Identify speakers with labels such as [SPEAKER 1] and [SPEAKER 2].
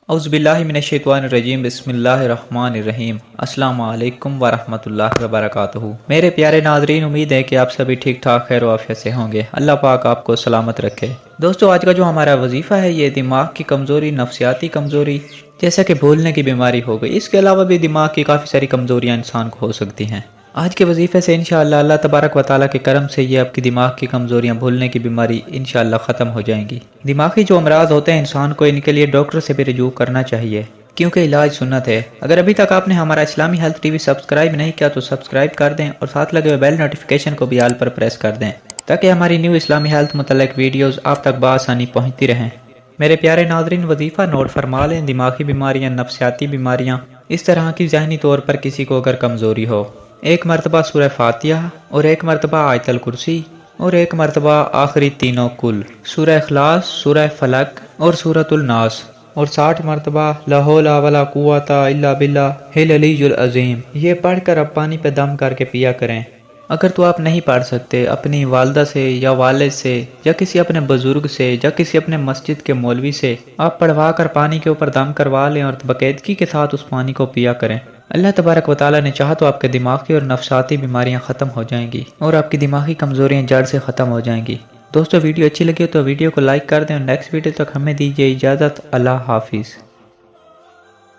[SPEAKER 1] اعوذ باللہ من الشیطان الرجیم بسم اللہ الرحمن الرحیم السلام علیکم ورحمۃ اللہ وبرکاتہ۔ میرے پیارے ناظرین، امید ہے کہ آپ سبھی ٹھیک ٹھاک خیر و عافیت سے ہوں گے۔ اللہ پاک آپ کو سلامت رکھے۔ دوستو، آج کا جو ہمارا وظیفہ ہے یہ دماغ کی کمزوری، نفسیاتی کمزوری، جیسا کہ بھولنے کی بیماری ہو گئی۔ اس کے علاوہ بھی دماغ کی کافی ساری کمزوریاں انسان کو ہو سکتی ہیں۔ آج کے وظیفے سے انشاءاللہ اللہ تبارک و تعالیٰ کے کرم سے یہ آپ کی دماغ کی کمزوریاں، بھولنے کی بیماری انشاءاللہ ختم ہو جائیں گی۔ دماغی جو امراض ہوتے ہیں انسان کو ان کے لیے ڈاکٹر سے بھی رجوع کرنا چاہیے، کیونکہ علاج سنت ہے۔ اگر ابھی تک آپ نے ہمارا اسلامی ہیلتھ ٹی وی سبسکرائب نہیں کیا تو سبسکرائب کر دیں اور ساتھ لگے ہوئے بیل نوٹیفیکیشن کو بھی آل پر پریس کر دیں، تاکہ ہماری نیو اسلامی ہیلتھ متعلق ویڈیوز آپ تک بآسانی پہنچتی رہیں۔ میرے پیارے ناظرین، وظیفہ نوٹ فرما لیں۔ دماغی بیماریاں، نفسیاتی بیماریاں، اس طرح کی ذہنی طور پر کسی کو اگر کمزوری ہو، ایک مرتبہ سورہ فاتحہ اور ایک مرتبہ آیت الکرسی اور ایک مرتبہ آخری تینوں کل، سورہ اخلاص، سورہ فلق اور سورۃ الناس، اور 60 مرتبہ لا حول ولا قوت الا باللہ العلی العظیم، یہ پڑھ کر اب پانی پہ دم کر کے پیا کریں۔ اگر تو آپ نہیں پڑھ سکتے، اپنی والدہ سے یا والد سے یا کسی اپنے بزرگ سے یا کسی اپنے مسجد کے مولوی سے آپ پڑھوا کر پانی کے اوپر دم کروا لیں اور باقاعدگی کے ساتھ اس پانی کو پیا کریں۔ اللہ تبارک و تعالیٰ نے چاہا تو آپ کے دماغی اور نفسیاتی بیماریاں ختم ہو جائیں گی اور آپ کی دماغی کمزوریاں جڑ سے ختم ہو جائیں گی۔ دوستو، ویڈیو اچھی لگی ہو تو ویڈیو کو لائک کر دیں اور نیکسٹ ویڈیو تک ہمیں دیجیے اجازت۔ اللہ حافظ۔